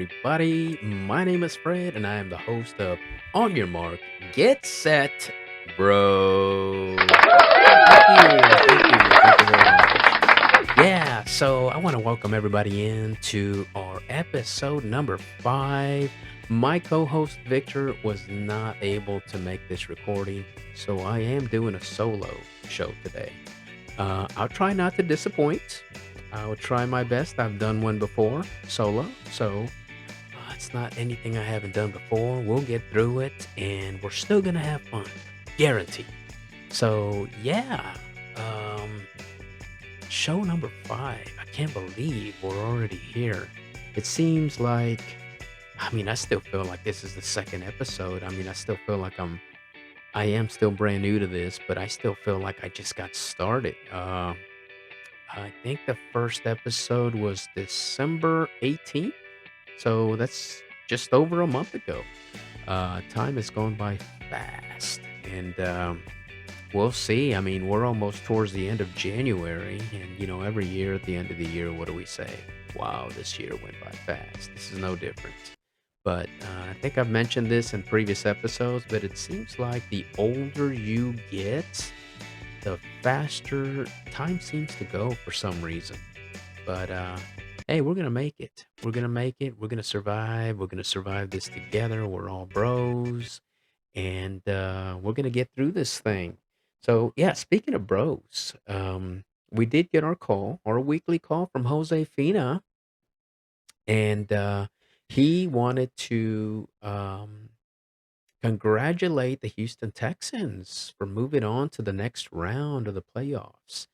everybody. My name is Fred, and I am the host of On Your Mark, Get Set, Bro. Thank you very much. Yeah, so I want to welcome everybody into our episode number 5. My co host Victor was not able to make this recording, so I am doing a solo show today. I'll try not to disappoint. I'll try my best. I've done one before, solo, so it's not anything I haven't done before. We'll get through it, and we're still gonna have fun, guaranteed. So yeah, um, show number 5. I can't believe we're already here. It seems like, I still feel like this is the second episode. I still feel like I am still brand new to this, but I still feel like I just got started. I think the first episode was December 18th, so that's just over a month ago. Time has gone by fast, and we'll see. We're almost towards the end of January, and every year at the end of the year, what do we say? Wow, this year went by fast. This is no different. But I think I've mentioned this in previous episodes, but it seems like the older you get, the faster time seems to go for some reason. But hey, we're gonna make it. We're gonna make it. We're gonna survive. We're gonna survive this together. We're all bros, and we're gonna get through this thing. So yeah, speaking of bros, we did get our call, our weekly call from Jose Fina, and he wanted to congratulate the Houston Texans for moving on to the next round of the playoffs.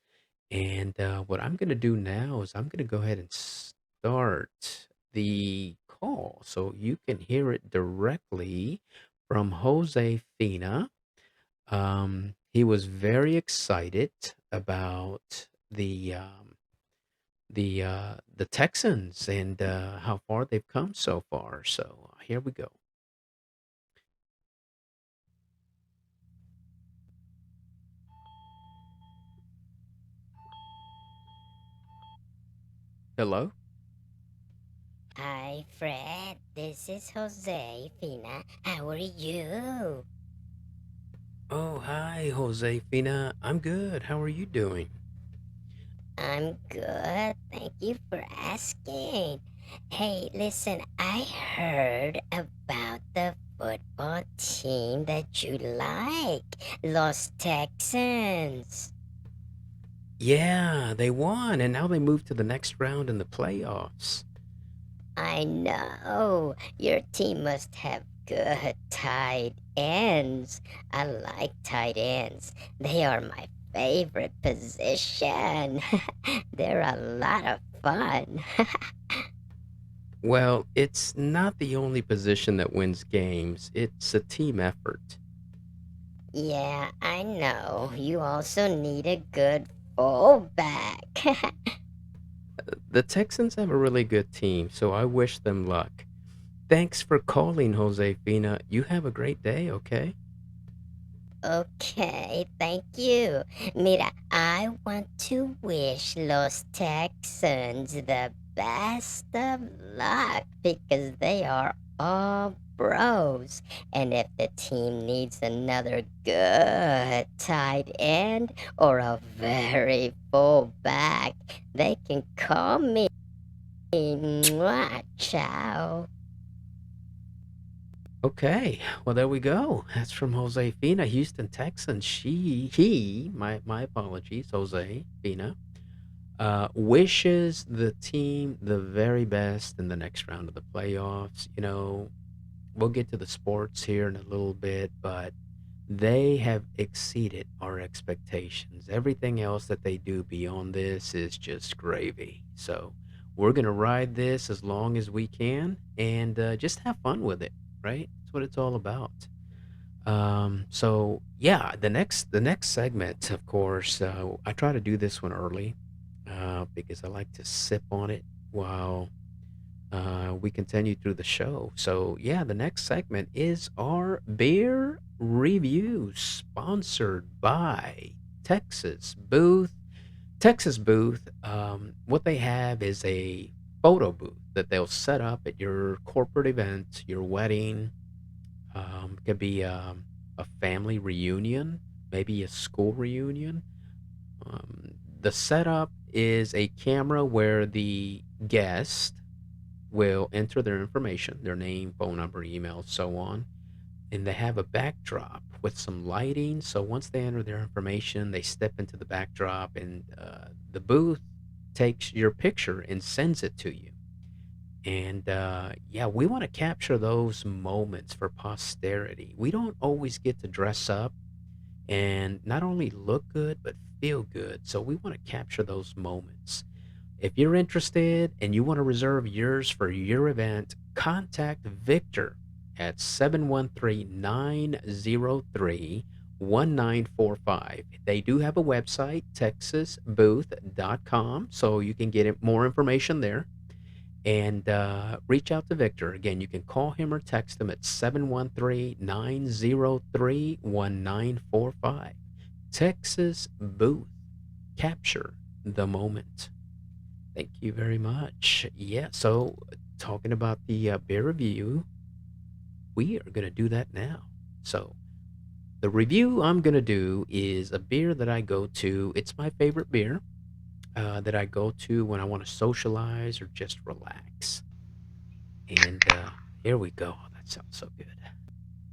And what I'm going to do now is I'm going to go ahead and start the call so you can hear it directly from Jose Fina. He was very excited about the Texans and how far they've come so far. So here we go. Hello. Hi, Fred. This is Jose Fina. How are you? Oh, hi, Jose Fina. I'm good. How are you doing? I'm good. Thank you for asking. Hey, listen, I heard about the football team that you like, Los Texans. Yeah, they won, and now they move to the next round in the playoffs. I know your team must have good tight ends. I like tight ends. They are my favorite position. They're a lot of fun. Well, it's not the only position that wins games, it's a team effort. Yeah, I know. You also need a good fullback. The Texans have a really good team, so I wish them luck. Thanks for calling, Jose Fina. You have a great day, okay? Okay, thank you. Mira, I want to wish Los Texans the best of luck because they are all bros. And if the team needs another good tight end or a very full back, they can call me. Mwah, ciao. Okay, well there we go. That's from Jose Fina, Houston Texans. My apologies, Jose Fina, wishes the team the very best in the next round of the playoffs. We'll get to the sports here in a little bit, but they have exceeded our expectations. Everything else that they do beyond this is just gravy. So we're gonna ride this as long as we can and just have fun with it, right? That's what it's all about. So yeah, the next segment, of course, I try to do this one early because I like to sip on it while we continue through the show. So, yeah, the next segment is our beer review, sponsored by Texas Booth. Texas Booth, what they have is a photo booth that they'll set up at your corporate event, your wedding. It could be a family reunion, maybe a school reunion. The setup is a camera where the guest will enter their information, their name, phone number, email, so on, and they have a backdrop with some lighting. So once they enter their information, they step into the backdrop, and the booth takes your picture and sends it to you. And yeah, we want to capture those moments for posterity. We don't always get to dress up and not only look good, but feel good. So we want to capture those moments. If you're interested and you want to reserve yours for your event, contact Victor at 713-903-1945. They do have a website, texasbooth.com, so you can get more information there. And reach out to Victor. Again, you can call him or text him at 713-903-1945. Texas Booth. Capture the moment. Thank you very much. Yeah, so talking about the beer review, we are going to do that now. So, the review I'm going to do is a beer that I go to. It's my favorite beer that I go to when I want to socialize or just relax. And here we go. That sounds so good.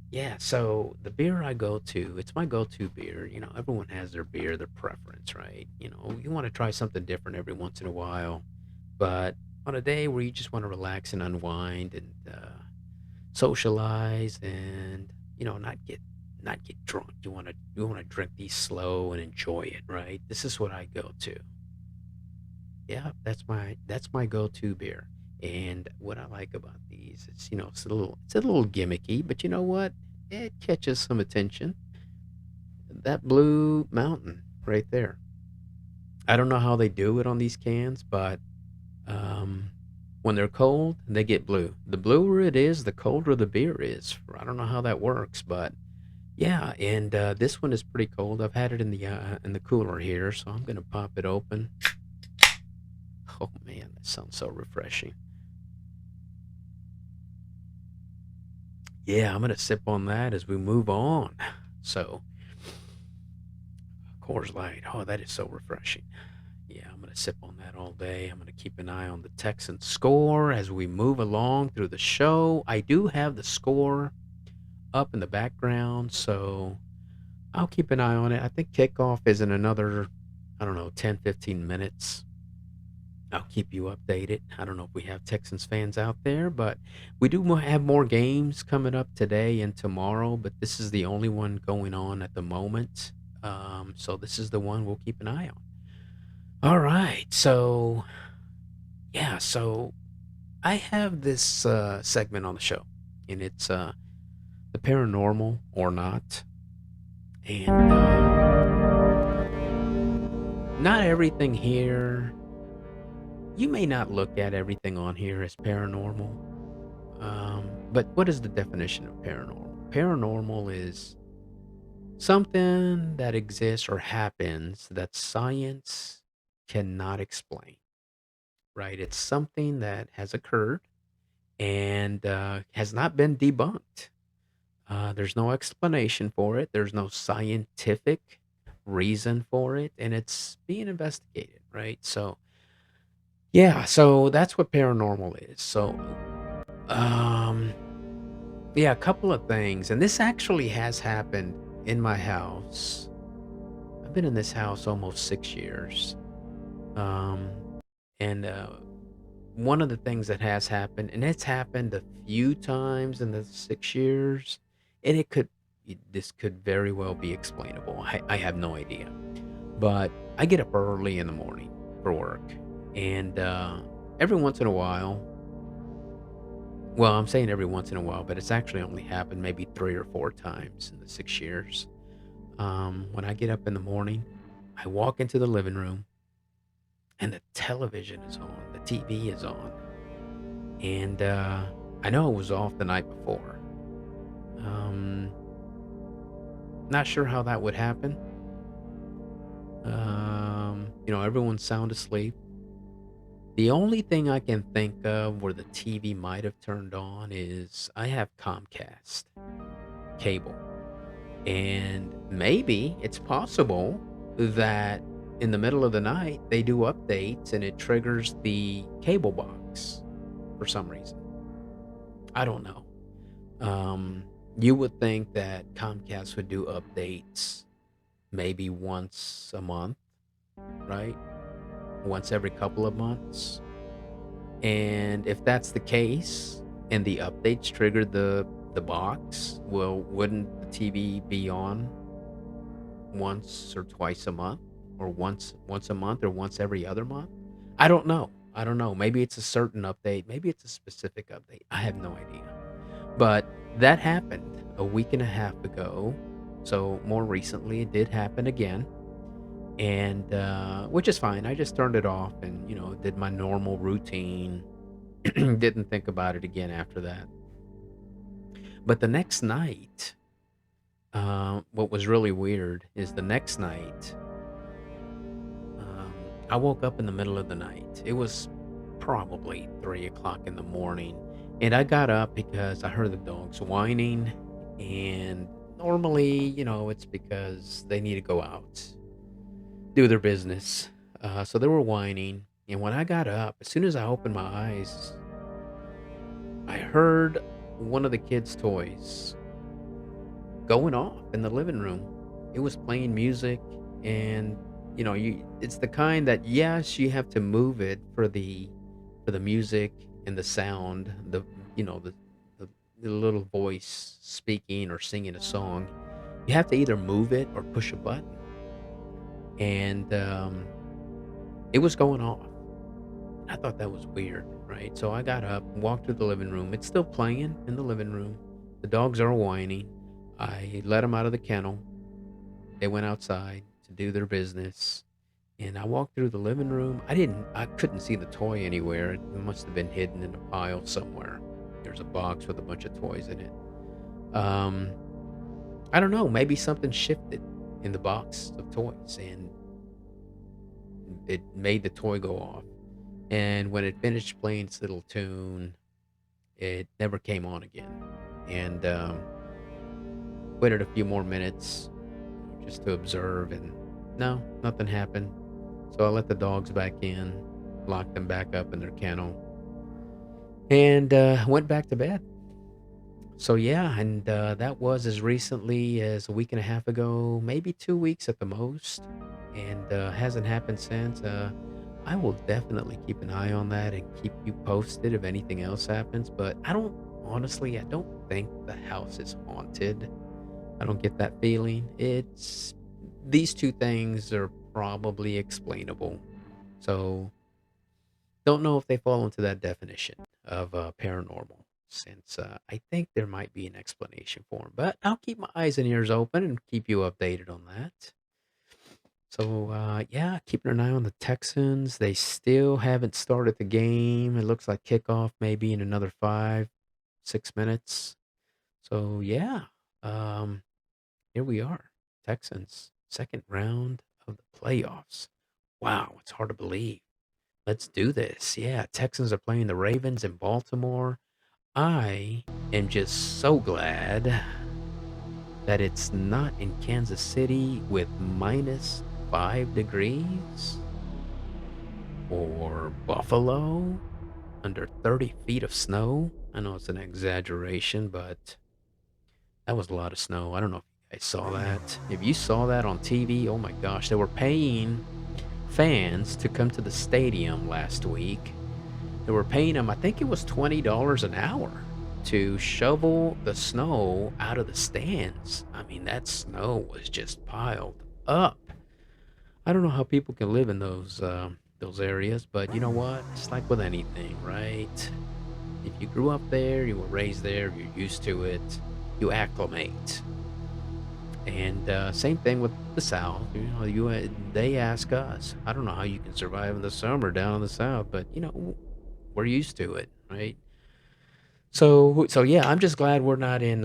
Yeah, so the beer I go to, it's my go-to beer. Everyone has their beer, their preference, right? You want to try something different every once in a while, but on a day where you just want to relax and unwind and socialize and not get drunk. You want to drink these slow and enjoy it, right? This is what I go to. Yeah, that's my go-to beer. And what I like about these is, it's a little gimmicky, but you know what? It catches some attention. That Blue Mountain right there. I don't know how they do it on these cans, but um, when they're cold, they get blue. The bluer it is, the colder the beer is. I don't know how that works, but yeah. And this one is pretty cold. I've had it in the cooler here, so I'm gonna pop it open. Oh man, that sounds so refreshing. Yeah, I'm gonna sip on that as we move on. So, Coors Light. Oh, that is so refreshing. Yeah, I'm gonna sip on that all day. I'm gonna keep an eye on the Texans score as we move along through the show. I do have the score up in the background, so I'll keep an eye on it. I think kickoff is in another, I don't know, 10, 15 minutes. I'll keep you updated. I don't know if we have Texans fans out there, but we do have more games coming up today and tomorrow, but this is the only one going on at the moment. So this is the one we'll keep an eye on. All right. So, yeah. So I have this segment on the show, and it's the paranormal or not. And not everything here, you may not look at everything on here as paranormal. But what is the definition of paranormal? Paranormal is something that exists or happens that science cannot explain, right? It's something that has occurred and has not been debunked. There's no explanation for it, there's no scientific reason for it, and it's being investigated, right? So, yeah, so that's what paranormal is. So, um, yeah, a couple of things, and this actually has happened in my house. I've been in this house almost 6 years. Um, and one of the things that has happened, and it's happened a few times in the 6 years, and this could very well be explainable. I have no idea. But I get up early in the morning for work, and every once in a while, well, I'm saying every once in a while, but it's actually only happened maybe 3 or 4 times in the 6 years. When I get up in the morning, I walk into the living room and the television is on, the TV is on. And I know it was off the night before. Um, Not sure how that would happen. Everyone's sound asleep. The only thing I can think of where the TV might have turned on is I have Comcast cable. And maybe it's possible that in the middle of the night they do updates and it triggers the cable box for some reason. I don't know. Um, you would think that Comcast would do updates maybe once a month, right? Once every couple of months. And if that's the case, and the updates trigger the box, well, wouldn't the TV be on once or twice a month, or once a month, or once every other month? I don't know. I don't know. Maybe it's a certain update. Maybe it's a specific update. I have no idea. But that happened a week and a half ago. So more recently, it did happen again, and which is fine. I just turned it off and did my normal routine. Didn't think about it again after that. But the next night, what was really weird is the next night, um, I woke up in the middle of the night. It was probably 3 o'clock in the morning. And I got up because I heard the dogs whining. And normally, it's because they need to go out, do their business. So they were whining. And when I got up, as soon as I opened my eyes, I heard one of the kids' toys going off in the living room. It was playing music, and it's the kind that, yes, you have to move it for the music and the sound, the, the little voice speaking or singing a song. You have to either move it or push a button, and it was going off. I thought that was weird, right? So I got up, walked to the living room. It's still playing in the living room. The dogs are whining. I let them out of the kennel. They went outside to do their business. And I walked through the living room. I couldn't see the toy anywhere. It must have been hidden in a pile somewhere. There's a box with a bunch of toys in it. Um, I don't know. Maybe something shifted in the box of toys and it made the toy go off. And when it finished playing its little tune, it never came on again. And waited a few more minutes just to observe, and no, nothing happened. So I let the dogs back in, locked them back up in their kennel, and went back to bed. So yeah, and that was as recently as a week and a half ago, maybe 2 weeks at the most, and hasn't happened since. I will definitely keep an eye on that and keep you posted if anything else happens. But I don't think the house is haunted. I don't get that feeling. It's These two things are probably explainable. So don't know if they fall into that definition of paranormal, since I think there might be an explanation for them. But I'll keep my eyes and ears open and keep you updated on that. So yeah, keeping an eye on the Texans. They still haven't started the game. It looks like kickoff maybe in another 5, 6 minutes. So yeah, um, here we are, Texans, second round of the playoffs. Wow, it's hard to believe. Let's do this. Yeah, Texans are playing the Ravens in Baltimore. I am just so glad that it's not in Kansas City with -5 degrees, or Buffalo under 30 feet of snow. I know it's an exaggeration, but that was a lot of snow. I don't know if you guys saw that. If you saw that on TV, oh my gosh, they were paying fans to come to the stadium last week. They were paying them, I think it was $20 an hour to shovel the snow out of the stands. I mean, that snow was just piled up. I don't know how people can live in those areas, but you know what? It's like with anything, right? If you grew up there, you were raised there, you're used to it, you acclimate. And same thing with the South. They ask us. I don't know how you can survive in the summer down in the South, but we're used to it, right? So yeah, I'm just glad we're not in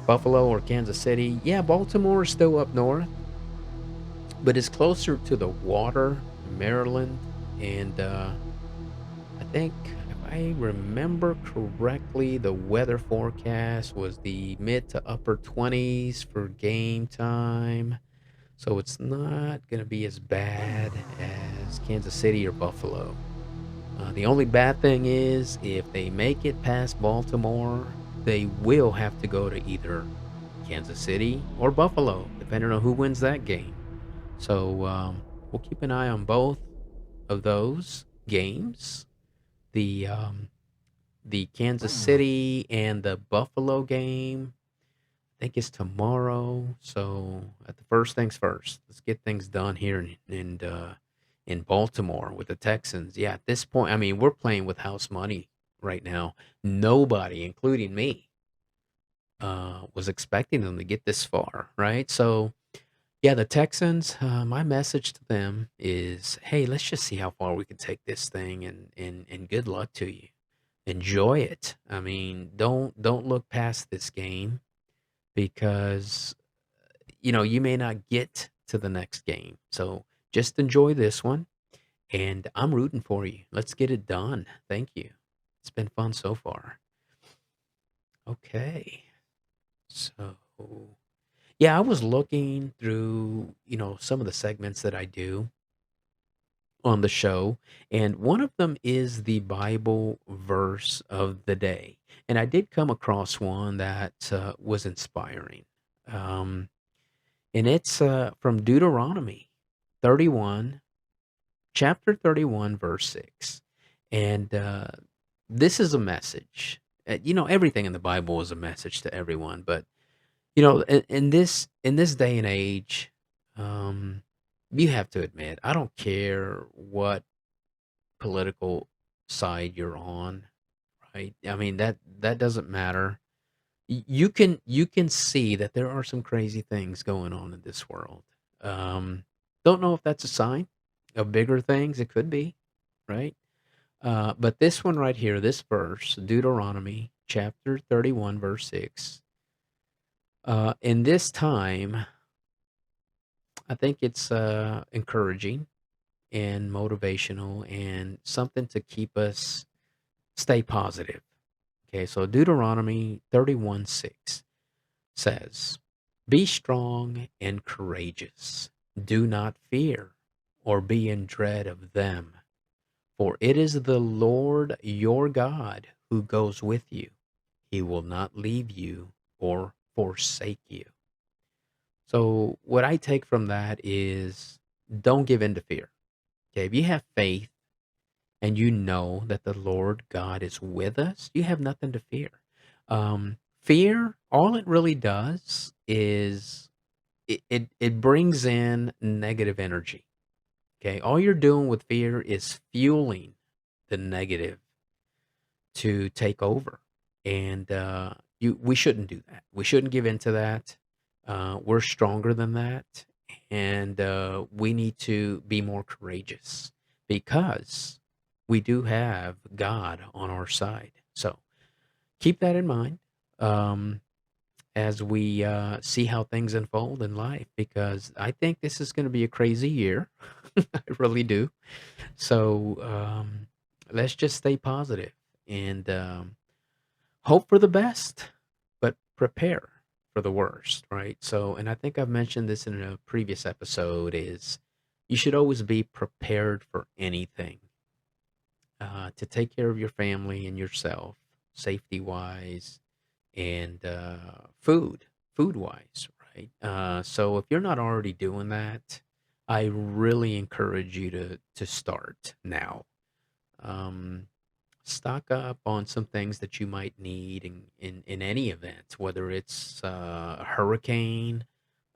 Buffalo or Kansas City. Yeah, Baltimore is still up north, but it's closer to the water, Maryland, and think if I remember correctly, the weather forecast was the mid to upper 20s for game time. So it's not going to be as bad as Kansas City or Buffalo. The only bad thing is if they make it past Baltimore, they will have to go to either Kansas City or Buffalo, depending on who wins that game. So we'll keep an eye on both of those games. The um, the Kansas City and the Buffalo game, I think it's tomorrow. So at the first things first, let's get things done here in Baltimore with the Texans. Yeah, at this point, I mean, we're playing with house money right now. Nobody, including me, was expecting them to get this far, right? So yeah, the Texans. My message to them is, hey, let's just see how far we can take this thing, and good luck to you. Enjoy it. I mean, don't look past this game because you may not get to the next game. So just enjoy this one, and I'm rooting for you. Let's get it done. Thank you. It's been fun so far. Okay. So, yeah, I was looking through, some of the segments that I do on the show, and one of them is the Bible verse of the day. And I did come across one that was inspiring. Um, and it's from Deuteronomy 31, chapter 31, verse 6. And this is a message. Everything in the Bible is a message to everyone, but in this day and age, um, you have to admit, I don't care what political side you're on, right? I mean that doesn't matter. You can see that there are some crazy things going on in this world. Um, don't know if that's a sign of bigger things. It could be, right? But this one right here, this verse, Deuteronomy chapter 31, verse 6. In this time, I think it's encouraging and motivational and something to keep us stay positive. Okay, so Deuteronomy 31 6 says, be strong and courageous. Do not fear or be in dread of them, for it is the Lord your God who goes with you. He will not leave you or forsake you. So, what I take from that is don't give in to fear. Okay, if you have faith and you know that the Lord God is with us, you have nothing to fear. Fear, all it really does is it brings in negative energy. Okay, all you're doing with fear is fueling the negative to take over, and we shouldn't do that. We shouldn't give into that. We're stronger than that, and we need to be more courageous because we do have God on our side. So keep that in mind um, as we see how things unfold in life, because I think this is going to be a crazy year. I really do. So let's just stay positive and hope for the best, but prepare for the worst, right? So, and I think I've mentioned this in a previous episode, is you should always be prepared for anything to take care of your family and yourself, safety wise, and food wise, right? So if you're not already doing that, I really encourage you to start now. Um, Stock up on some things that you might need in any event, whether it's a hurricane,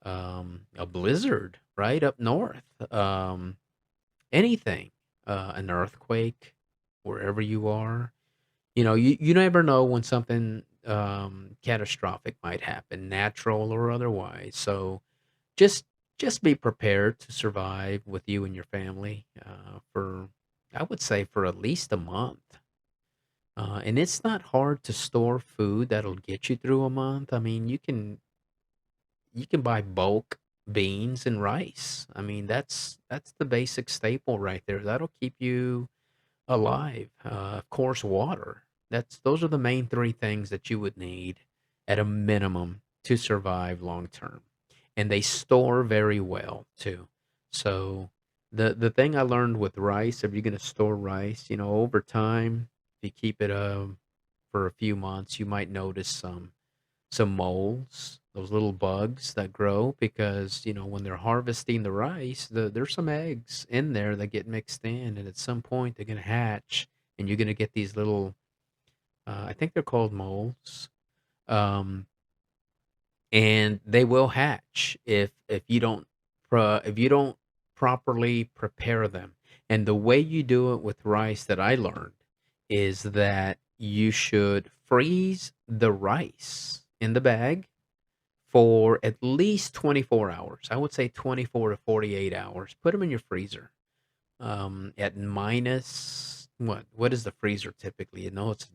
a blizzard, right up north, anything, an earthquake, wherever you are. You never know when something catastrophic might happen, natural or otherwise. So just just be prepared to survive with you and your family for, I would say, for at least a month. And it's not hard to store food that'll get you through a month. I mean, you can buy bulk beans and rice. I mean, that's the basic staple right there. That'll keep you alive. Of course, water. Those are the main three things that you would need at a minimum to survive long term, and they store very well too. So the thing I learned with rice, if you're going to store rice, over time, if you keep it for a few months, you might notice some moles, those little bugs that grow because, when they're harvesting the rice, there's some eggs in there that get mixed in, and at some point they're going to hatch, and you're going to get these little, I think they're called moles, um, and they will hatch if you don't properly prepare them. And the way you do it with rice that I learned is that you should freeze the rice in the bag for at least 24 hours. I would say 24 to 48 hours. Put them in your freezer. At minus what is the freezer typically? It's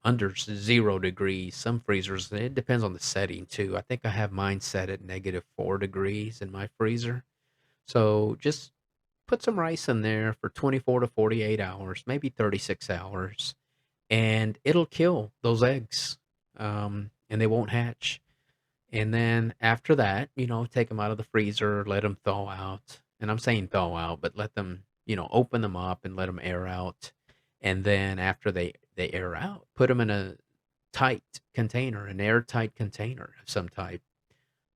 under 0 degrees. Some freezers, it depends on the setting too. I think I have mine set at -4 degrees in my freezer. So just put some rice in there for 24 to 48 hours, maybe 36 hours, and it'll kill those eggs. And they won't hatch. And then after that, take them out of the freezer, let them thaw out. And I'm saying thaw out, but let them, open them up and let them air out. And then after they air out, put them in a tight container, an airtight container of some type.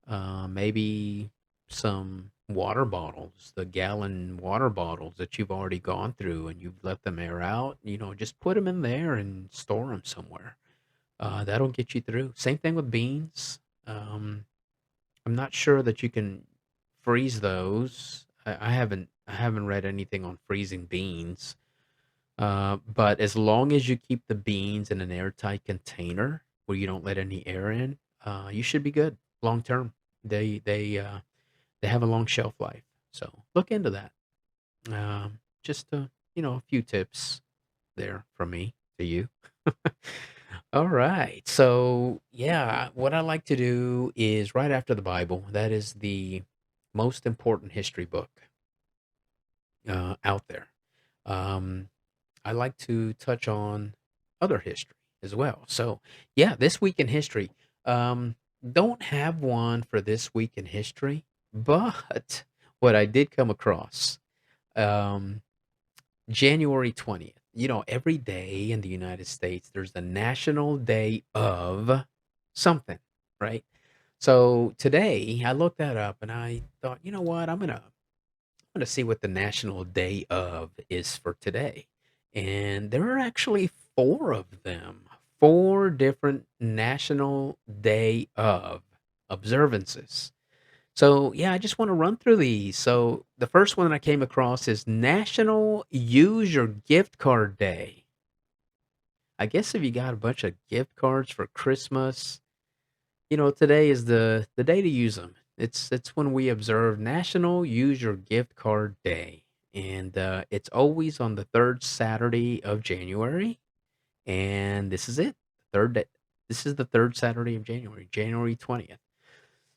Maybe some water bottles, the gallon water bottles that you've already gone through and you've let them air out. Just put them in there and store them somewhere. That'll get you through. Same thing with beans. Um, I'm not sure that you can freeze those. I haven't read anything on freezing beans. But as long as you keep the beans in an airtight container where you don't let any air in, you should be good long term. They have a long shelf life, so look into that. Just a few tips there from me to you. All right. So, yeah, what I like to do is right after the Bible, that is the most important history book out there. Um, I like to touch on other history as well. So, yeah, this week in history. Um, don't have one for this week in history, but what I did come across. Um, January 20th. Every day in the United States, there's the National Day of something, right? So today I looked that up and I thought, you know what? I'm gonna see what the National Day of is for today. And there are actually four of them, four different National Day of observances. So, yeah, I just want to run through these. So, the first one that I came across is National Use Your Gift Card Day. I guess if you got a bunch of gift cards for Christmas, today is the day to use them. It's when we observe National Use Your Gift Card Day, and it's always on the third Saturday of January. And this is it, third day. This is the third Saturday of January, January 20th.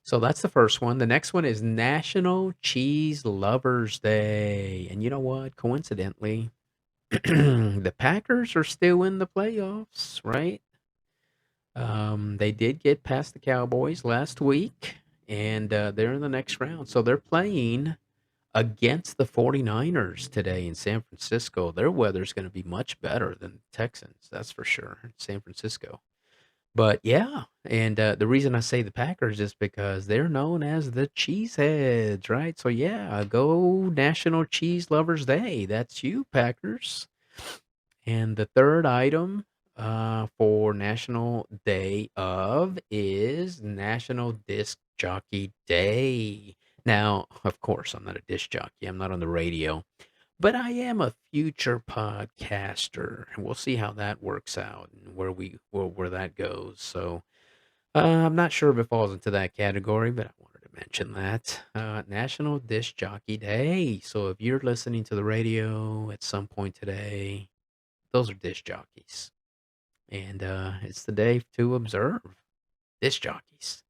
So that's the first one. The next one is National Cheese Lovers Day. And you know what? Coincidentally, the Packers are still in the playoffs, right? They did get past the Cowboys last week, and they're in the next round. So they're playing against the 49ers today in San Francisco. Their weather's going to be much better than Texans, that's for sure, in San Francisco. But yeah, and the reason I say the Packers is because they're known as the Cheeseheads, right? So yeah, go National Cheese Lovers Day. That's you, Packers. And the third item for National Day of is National Disc Jockey Day. Now, of course, I'm not a disc jockey. I'm not on the radio, but I am a future podcaster, and we'll see how that works out and where that goes. So I'm not sure if it falls into that category, but I wanted to mention that National Disc Jockey Day. So if you're listening to the radio at some point today, those are disc jockeys, and it's the day to observe disc jockeys.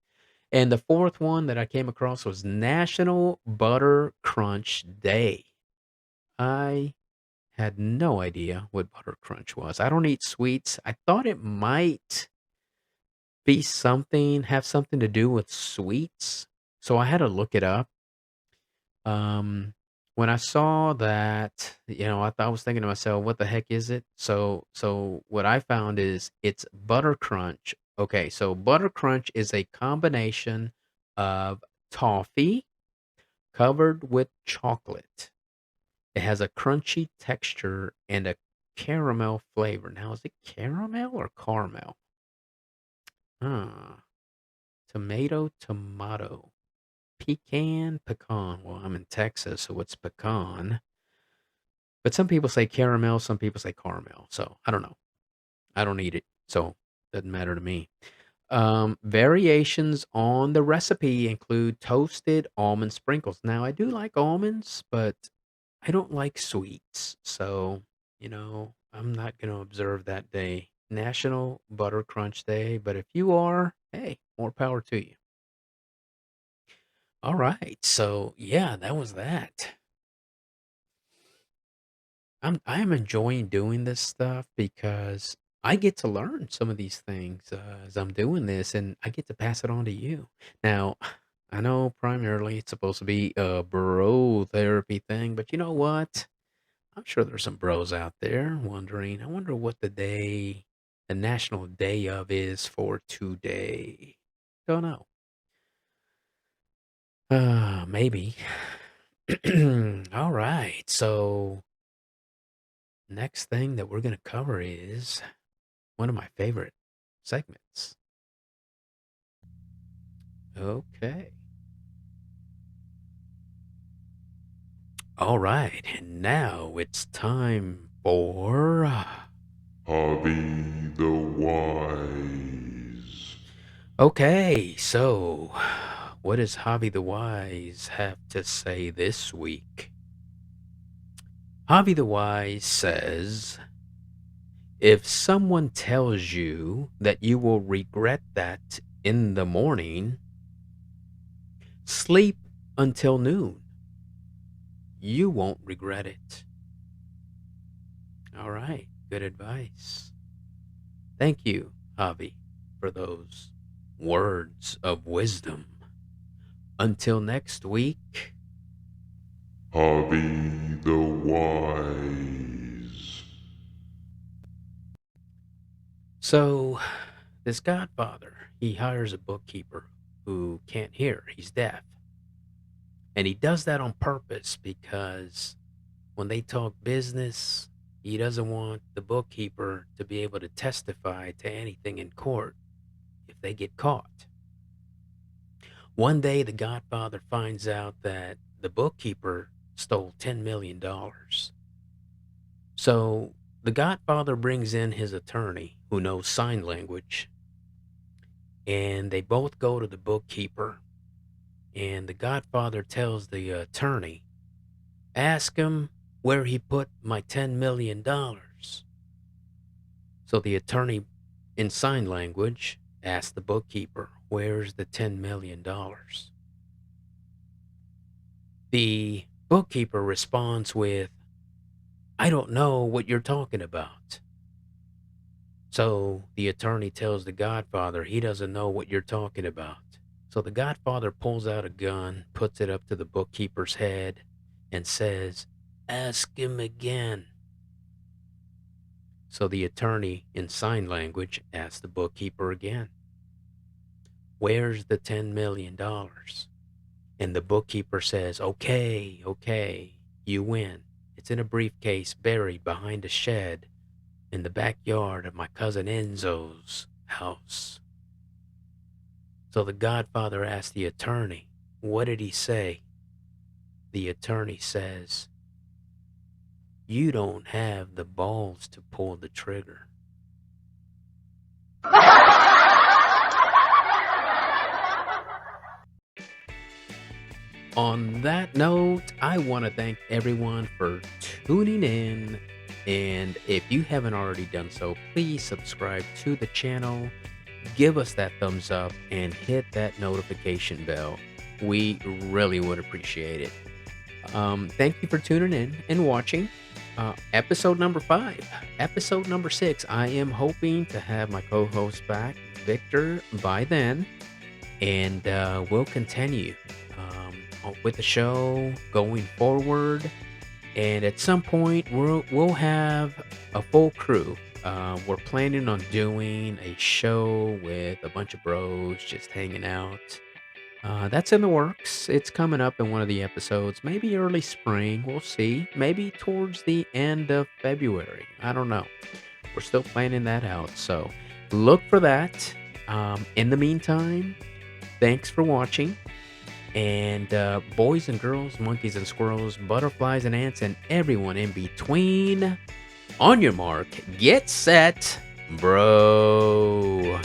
And the fourth one that I came across was National Butter Crunch Day. I Had no idea what butter crunch was. I don't eat sweets. I thought it might be something, have something to do with sweets. So I had to look it up. Um, when I saw that, I was thinking to myself, what the heck is it? So what I found is it's butter crunch. Okay, so butter crunch is a combination of toffee covered with chocolate. It has a crunchy texture and a caramel flavor. Now, is it caramel or caramel? Ah, tomato. Pecan. Well, I'm in Texas, so it's pecan. But some people say caramel, some people say caramel. So I don't know. I don't eat it, so doesn't matter to me. Variations on the recipe include toasted almond sprinkles. Now, I do like almonds, but I don't like sweets. So, I'm not going to observe that day. National Butter Crunch Day. But if you are, hey, more power to you. All right. So, yeah, that was that. I am enjoying doing this stuff because I get to learn some of these things as I'm doing this, and I get to pass it on to you. Now, I know primarily it's supposed to be a bro therapy thing, but you know what? I'm sure there's some bros out there wondering. I wonder what the national day of is for today. Don't know. Maybe. All right. So next thing that we're going to cover is one of my favorite segments. Okay. All right. And now it's time for. Javi the Wise. Okay. So, what does Javi the Wise have to say this week? Javi the Wise says, if someone tells you that you will regret that in the morning, sleep until noon. You won't regret it. All right, good advice. Thank you, Javi, for those words of wisdom. Until next week, Javi the Wise. So, this godfather, he hires a bookkeeper who can't hear, he's deaf. And he does that on purpose because when they talk business, he doesn't want the bookkeeper to be able to testify to anything in court if they get caught. One day, the godfather finds out that the bookkeeper stole $10 million. So the godfather brings in his attorney who knows sign language, and they both go to the bookkeeper. And the godfather tells the attorney, ask him where he put my $10 million. So the attorney in sign language asks the bookkeeper, where's the $10 million? The bookkeeper responds with, I don't know what you're talking about. So the attorney tells the godfather he doesn't know what you're talking about. So the godfather pulls out a gun, puts it up to the bookkeeper's head, and says, ask him again. So the attorney in sign language asks the bookkeeper again, where's the $10 million? And the bookkeeper says, okay, you win. It's in a briefcase buried behind a shed in the backyard of my cousin Enzo's house. So the godfather asked the attorney, what did he say? The attorney says, you don't have the balls to pull the trigger. On that note, I want to thank everyone for tuning in. And if you haven't already done so, please subscribe to the channel, give us that thumbs up, and hit that notification bell. We really would appreciate it. Thank you for tuning in and watching. Episode number 5. Episode number 6. I am hoping to have my co-host back, Victor, by then, and we'll continue with the show going forward. And at some point, we'll have a full crew. We're planning on doing a show with a bunch of bros just hanging out. That's in the works. It's coming up in one of the episodes, maybe early spring. We'll see. Maybe towards the end of February. I don't know. We're still planning that out. So look for that. In the meantime, thanks for watching. And boys and girls, monkeys and squirrels, butterflies and ants, and everyone in between, on your mark, get set, bro.